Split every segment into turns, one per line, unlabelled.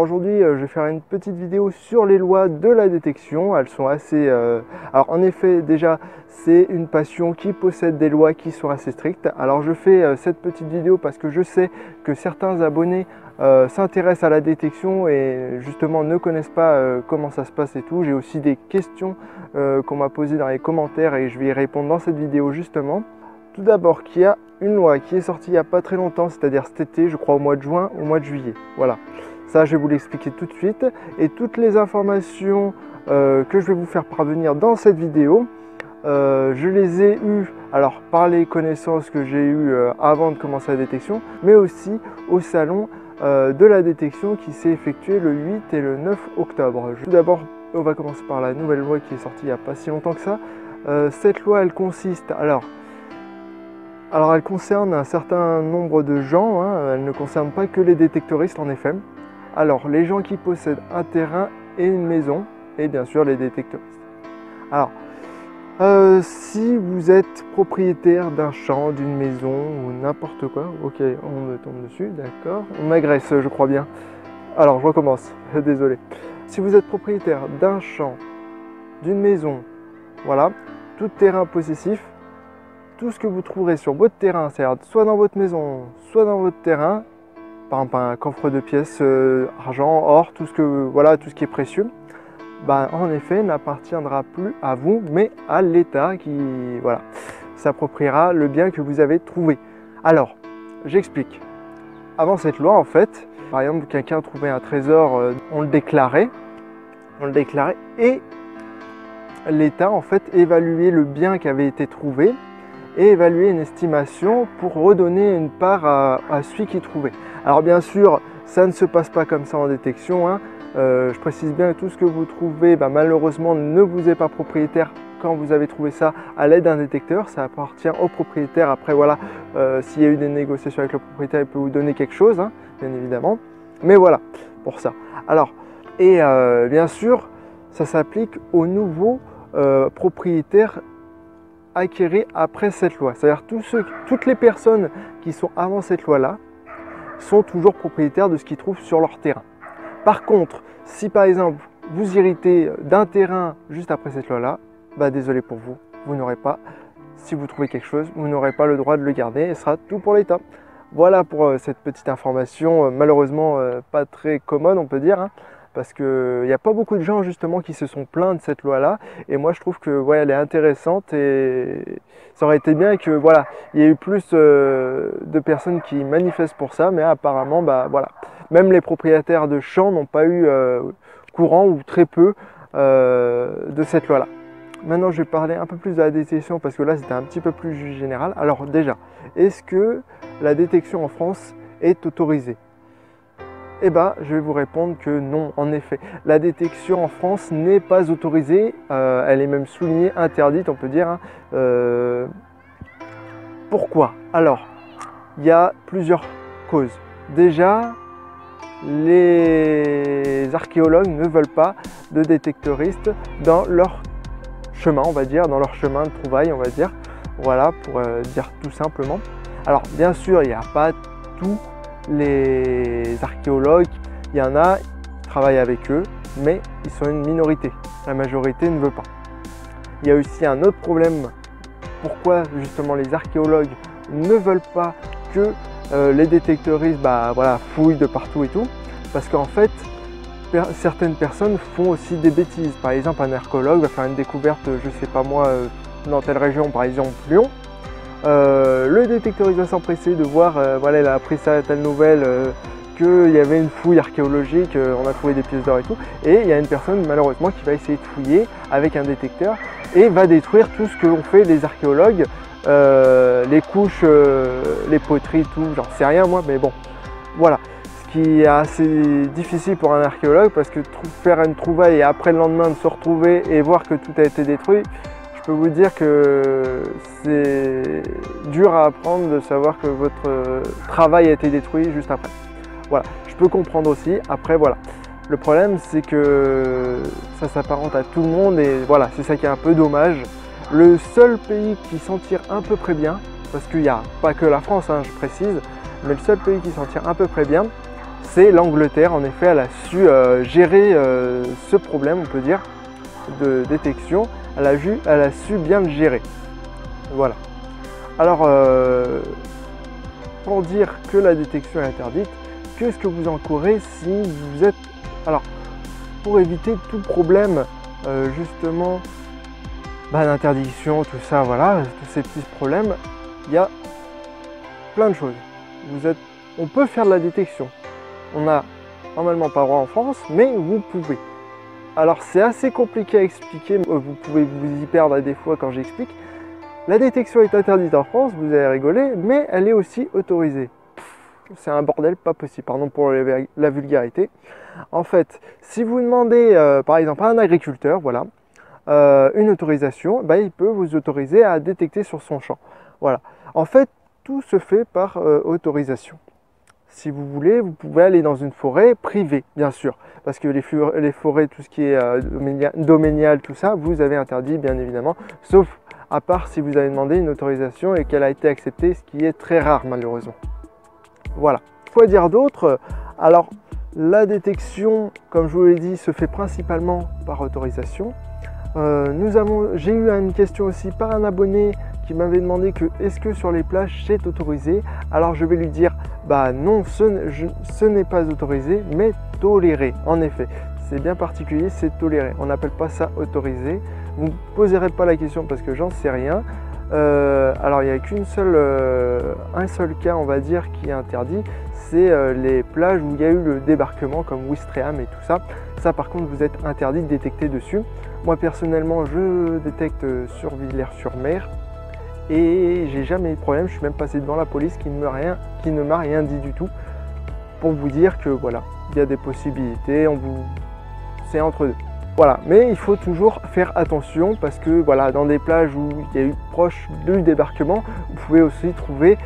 aujourd'hui, je vais faire une petite vidéo sur les lois de la détection. Elles sont assez... Alors en effet, déjà, c'est une passion qui possède des lois qui sont assez strictes. Alors je fais cette petite vidéo parce que je sais que certains abonnés s'intéressent à la détection et justement ne connaissent pas comment ça se passe et tout. J'ai aussi des questions qu'on m'a posées dans les commentaires et je vais y répondre dans cette vidéo justement. Tout d'abord, qu'il y a une loi qui est sortie il n'y a pas très longtemps, c'est-à-dire cet été, je crois au mois de juin, au mois de juillet. Voilà, ça je vais vous l'expliquer tout de suite. Et toutes les informations que je vais vous faire parvenir dans cette vidéo, je les ai eues alors, par les connaissances que j'ai eues avant de commencer la détection, mais aussi au salon de la détection qui s'est effectué le 8 et le 9 octobre. Tout d'abord, on va commencer par la nouvelle loi qui est sortie il n'y a pas si longtemps que ça. Cette loi, elle consiste... Alors elle concerne un certain nombre de gens, hein. Elle ne concerne pas que les détectoristes en effet. Alors les gens qui possèdent un terrain et une maison, et bien sûr les détectoristes. Alors, si vous êtes propriétaire d'un champ, d'une maison ou n'importe quoi, ok, on me tombe dessus, d'accord, on m'agresse je crois bien. Alors je recommence, désolé. Si vous êtes propriétaire d'un champ, d'une maison, voilà, tout terrain possessif, tout ce que vous trouverez sur votre terrain, c'est-à-dire soit dans votre maison, soit dans votre terrain, par exemple un coffre de pièces, argent, or, tout ce qui est précieux, bah, en effet n'appartiendra plus à vous, mais à l'État qui s'appropriera le bien que vous avez trouvé. Alors, j'explique. Avant cette loi, en fait, par exemple, quelqu'un trouvait un trésor, on le déclarait et l'État, en fait, évaluait le bien qui avait été trouvé et évaluer une estimation pour redonner une part à celui qui trouvait. Alors bien sûr, ça ne se passe pas comme ça en détection, hein. Je précise bien que tout ce que vous trouvez, malheureusement, ne vous est pas propriétaire quand vous avez trouvé ça à l'aide d'un détecteur. Ça appartient au propriétaire. Après, voilà, s'il y a eu des négociations avec le propriétaire, il peut vous donner quelque chose, hein, bien évidemment. Mais voilà, pour ça. Alors, et bien sûr, ça s'applique aux nouveaux propriétaires acquérir après cette loi. C'est-à-dire toutes les personnes qui sont avant cette loi-là sont toujours propriétaires de ce qu'ils trouvent sur leur terrain. Par contre, si par exemple vous héritez d'un terrain juste après cette loi-là, désolé pour vous, vous n'aurez pas, si vous trouvez quelque chose, vous n'aurez pas le droit de le garder et ce sera tout pour l'État. Voilà pour cette petite information, malheureusement pas très commode on peut dire, hein. Parce qu'il n'y a pas beaucoup de gens justement qui se sont plaints de cette loi-là. Et moi je trouve que elle est intéressante et ça aurait été bien que il y ait eu plus de personnes qui manifestent pour ça. Mais apparemment, même les propriétaires de champs n'ont pas eu courant ou très peu de cette loi-là. Maintenant je vais parler un peu plus de la détection parce que là c'était un petit peu plus général. Alors déjà, est-ce que la détection en France est autorisée ? Eh bien, je vais vous répondre que non, en effet. La détection en France n'est pas autorisée, elle est même soulignée, interdite, on peut dire, hein. Pourquoi? Alors, il y a plusieurs causes. Déjà, les archéologues ne veulent pas de détecteuristes dans leur chemin, on va dire, dans leur chemin de trouvailles, on va dire. Voilà, pour dire tout simplement. Alors, bien sûr, il n'y a pas tout les archéologues, il y en a qui travaillent avec eux, mais ils sont une minorité. La majorité ne veut pas. Il y a aussi un autre problème. Pourquoi justement les archéologues ne veulent pas que les détecteuristes fouillent de partout et tout? Parce qu'en fait, certaines personnes font aussi des bêtises. Par exemple, un archéologue va faire une découverte, je sais pas moi, dans telle région, par exemple Lyon. Le détecteuriste va s'empresser de voir, il a appris ça, telle nouvelle, qu'il y avait une fouille archéologique, on a trouvé des pièces d'or et tout, et il y a une personne malheureusement qui va essayer de fouiller avec un détecteur et va détruire tout ce que l'ont fait les archéologues, les couches, les poteries, tout, j'en sais rien moi, mais bon, voilà. Ce qui est assez difficile pour un archéologue parce que faire une trouvaille et après le lendemain de se retrouver et voir que tout a été détruit, je peux vous dire que c'est dur à apprendre de savoir que votre travail a été détruit juste après. Voilà, je peux comprendre aussi. Après, voilà. Le problème, c'est que ça s'apparente à tout le monde et voilà, c'est ça qui est un peu dommage. Le seul pays qui s'en tire à peu près bien, parce qu'il n'y a pas que la France, hein, je précise, mais le seul pays qui s'en tire à peu près bien, c'est l'Angleterre. En effet, elle a su gérer ce problème, on peut dire, de détection. Elle a su bien le gérer. Voilà. Alors, pour dire que la détection est interdite, qu'est-ce que vous encourez si vous êtes... Alors, pour éviter tout problème, justement, d'interdiction, tout ça, voilà, tous ces petits problèmes, il y a plein de choses. On peut faire de la détection. On n'a normalement pas le droit en France, mais vous pouvez. Alors, c'est assez compliqué à expliquer, vous pouvez vous y perdre des fois quand j'explique. La détection est interdite en France, vous allez rigoler, mais elle est aussi autorisée. C'est un bordel pas possible, pardon pour la vulgarité. En fait, si vous demandez par exemple à un agriculteur, voilà, une autorisation, il peut vous autoriser à détecter sur son champ. Voilà. En fait, tout se fait par autorisation. Si vous voulez, vous pouvez aller dans une forêt privée, bien sûr, parce que les forêts, tout ce qui est doménial, tout ça, vous avez interdit, bien évidemment, sauf à part si vous avez demandé une autorisation et qu'elle a été acceptée, ce qui est très rare malheureusement. Voilà. Quoi dire d'autre? Alors, la détection, comme je vous l'ai dit, se fait principalement par autorisation. J'ai eu une question aussi par un abonné qui m'avait demandé que est-ce que sur les plages c'est autorisé. Alors je vais lui dire non, ce n'est pas autorisé mais toléré. En effet, c'est bien particulier, c'est toléré. On n'appelle pas ça autorisé. Vous ne me poserez pas la question parce que j'en sais rien. Alors il n'y a un seul cas, on va dire, qui est interdit, c'est les plages où il y a eu le débarquement comme Ouistreham et tout ça. Ça par contre vous êtes interdit de détecter dessus. Moi personnellement je détecte sur Villers-sur-Mer et j'ai jamais eu de problème. Je suis même passé devant la police qui ne m'a rien dit du tout, pour vous dire que voilà, il y a des possibilités, c'est entre deux. Voilà, mais il faut toujours faire attention parce que voilà, dans des plages où il y a eu proche du débarquement, vous pouvez aussi trouver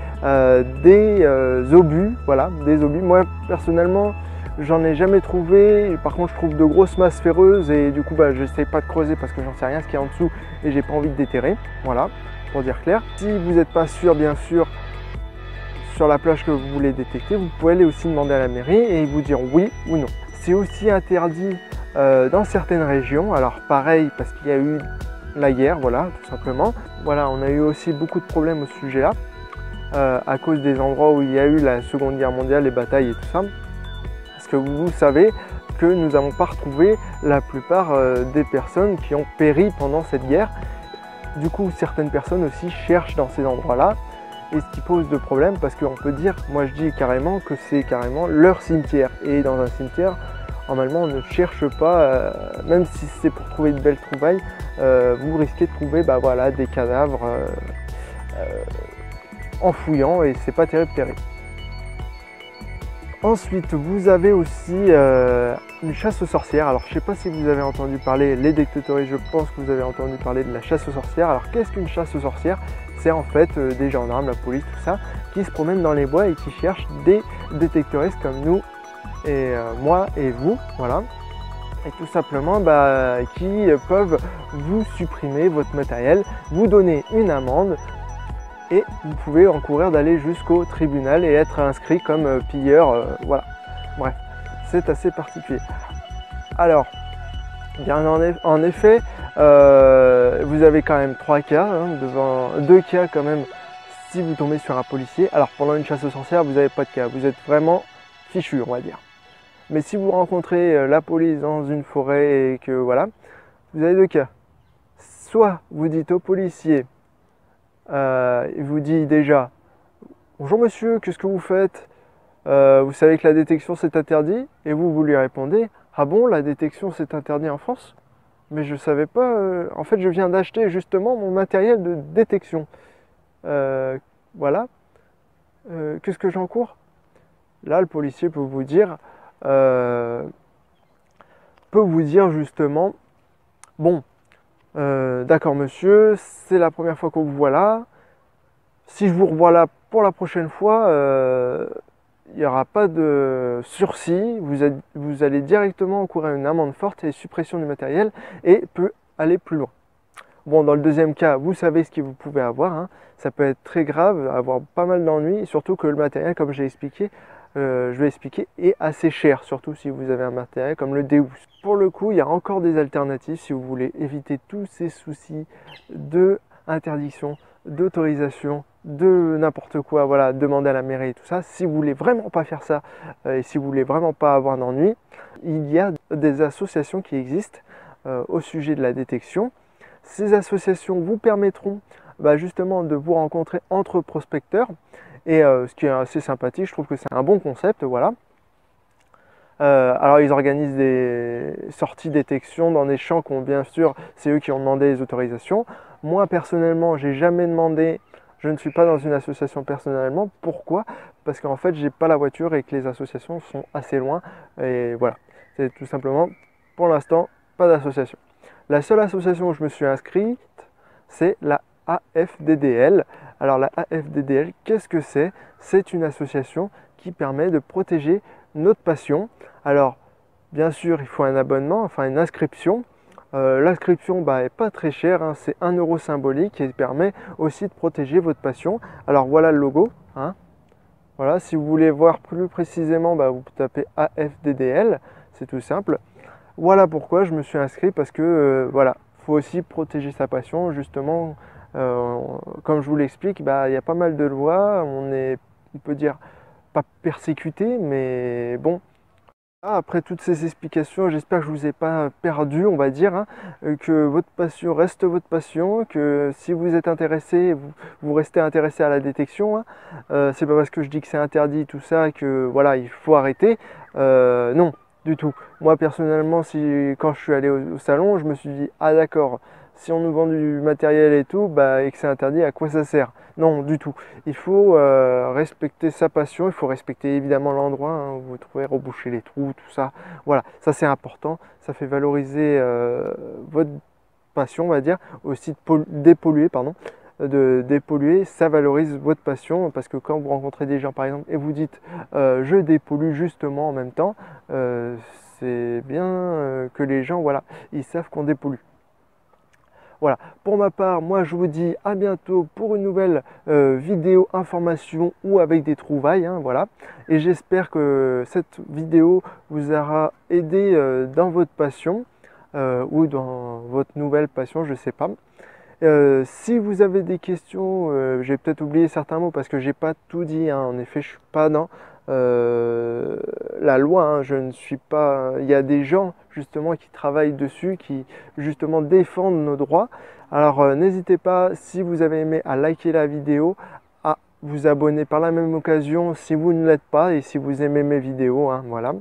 des obus, voilà, des obus. Moi personnellement, j'en ai jamais trouvé. Par contre, je trouve de grosses masses ferreuses et du coup, je n'essaie pas de creuser parce que j'en sais rien ce qu'il y a en dessous et j'ai pas envie de déterrer. Voilà, pour dire clair. Si vous n'êtes pas sûr, bien sûr, sur la plage que vous voulez détecter, vous pouvez aller aussi demander à la mairie et ils vous diront oui ou non. C'est aussi interdit dans certaines régions, alors pareil parce qu'il y a eu la guerre, voilà, tout simplement. Voilà, on a eu aussi beaucoup de problèmes au sujet là, à cause des endroits où il y a eu la Seconde Guerre mondiale, les batailles et tout ça. Parce que vous savez que nous n'avons pas retrouvé la plupart des personnes qui ont péri pendant cette guerre. Du coup, certaines personnes aussi cherchent dans ces endroits-là, et ce qui pose de problème parce qu'on peut dire, moi je dis carrément que c'est carrément leur cimetière. Et dans un cimetière, normalement on ne cherche pas, même si c'est pour trouver de belles trouvailles, vous risquez de trouver voilà, des cadavres en fouillant et c'est pas terrible. Ensuite, vous avez aussi une chasse aux sorcières. Alors, je ne sais pas si vous avez entendu parler, les détectoristes, je pense que vous avez entendu parler de la chasse aux sorcières. Alors, qu'est-ce qu'une chasse aux sorcières? C'est en fait des gendarmes, la police, tout ça, qui se promènent dans les bois et qui cherchent des détectoristes comme nous, et moi et vous, voilà. Et tout simplement, qui peuvent vous supprimer votre matériel, vous donner une amende, et vous pouvez encourir d'aller jusqu'au tribunal et être inscrit comme pilleur, voilà. Bref, c'est assez particulier. Alors, bien en effet, vous avez quand même 3 cas, devant 2 cas quand même si vous tombez sur un policier. Alors pendant une chasse aux sorcières, vous n'avez pas de cas, vous êtes vraiment fichu, on va dire. Mais si vous rencontrez la police dans une forêt et que voilà, vous avez 2 cas. Soit vous dites au policier, il vous dit déjà « Bonjour monsieur, qu'est-ce que vous faites? Vous savez que la détection c'est interdit ?» Et vous lui répondez « Ah bon, la détection c'est interdit en France? Mais je savais pas, en fait je viens d'acheter justement mon matériel de détection. Voilà, qu'est-ce que j'encours ?» Là le policier peut vous dire justement « Bon, d'accord monsieur, c'est la première fois qu'on vous voit là. Si je vous revois là pour la prochaine fois, il n'y aura pas de sursis. Vous allez directement encourir une amende forte et suppression du matériel et peut aller plus loin. » Bon, dans le deuxième cas, vous savez ce que vous pouvez avoir. Ça peut être très grave, avoir pas mal d'ennuis, surtout que le matériel, comme j'ai expliqué, je vais expliquer, est assez cher, surtout si vous avez un matériel comme le Deus. Pour le coup, il y a encore des alternatives si vous voulez éviter tous ces soucis de interdiction, d'autorisation, de n'importe quoi, voilà, demander à la mairie et tout ça. Si vous voulez vraiment pas faire ça et si vous voulez vraiment pas avoir d'ennui, il y a des associations qui existent au sujet de la détection. Ces associations vous permettront justement de vous rencontrer entre prospecteurs et ce qui est assez sympathique, je trouve que c'est un bon concept, voilà. Alors ils organisent des sorties détection dans des champs qui ont, bien sûr, c'est eux qui ont demandé les autorisations. Moi personnellement, j'ai jamais demandé, je ne suis pas dans une association personnellement. Pourquoi? Parce qu'en fait j'ai pas la voiture et que les associations sont assez loin, et voilà, c'est tout simplement pour l'instant pas d'association. La seule association où je me suis inscrite, c'est la AFDDL. Alors la AFDDL, qu'est-ce que c'est? C'est une association qui permet de protéger notre passion. Alors bien sûr il faut un abonnement, enfin une inscription. L'inscription est pas très chère, hein, c'est 1 € symbolique et permet aussi de protéger votre passion. Alors voilà le logo, hein. Voilà, si vous voulez voir plus précisément, vous tapez AFDDL, c'est tout simple. Voilà pourquoi je me suis inscrit, parce que voilà, faut aussi protéger sa passion, justement. Comme je vous l'explique, il y a pas mal de lois, on peut dire pas persécuté, mais bon. Après toutes ces explications, j'espère que je ne vous ai pas perdu, on va dire, hein, que votre passion reste votre passion, que si vous êtes intéressé, vous restez intéressé à la détection, hein. C'est pas parce que je dis que c'est interdit tout ça que voilà, il faut arrêter. Non, du tout. Moi personnellement, quand je suis allé au salon, je me suis dit, ah d'accord, si on nous vend du matériel et tout, et que c'est interdit, à quoi ça sert? Non, du tout. Il faut respecter sa passion, il faut respecter évidemment l'endroit, hein, où vous trouvez, reboucher les trous, tout ça. Voilà, ça c'est important, ça fait valoriser votre passion, on va dire, aussi de dépolluer, ça valorise votre passion, parce que quand vous rencontrez des gens par exemple et vous dites je dépollue justement en même temps, c'est bien que les gens, voilà, ils savent qu'on dépollue. Voilà, pour ma part, moi je vous dis à bientôt pour une nouvelle vidéo information ou avec des trouvailles, hein, voilà. Et j'espère que cette vidéo vous aura aidé dans votre passion ou dans votre nouvelle passion, je ne sais pas. Si vous avez des questions, j'ai peut-être oublié certains mots parce que j'ai pas tout dit, hein. En effet, je suis pas dans la loi, hein. Je ne suis pas. Il y a des gens justement qui travaillent dessus, qui justement défendent nos droits. Alors n'hésitez pas, si vous avez aimé, à liker la vidéo, à vous abonner par la même occasion si vous ne l'êtes pas et si vous aimez mes vidéos, hein, voilà.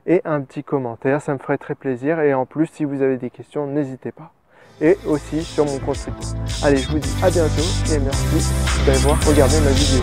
Et un petit commentaire, ça me ferait très plaisir. Et en plus, si vous avez des questions, n'hésitez pas. Et aussi sur mon compte TikTok. Allez, je vous dis à bientôt et merci d'avoir regardé ma vidéo.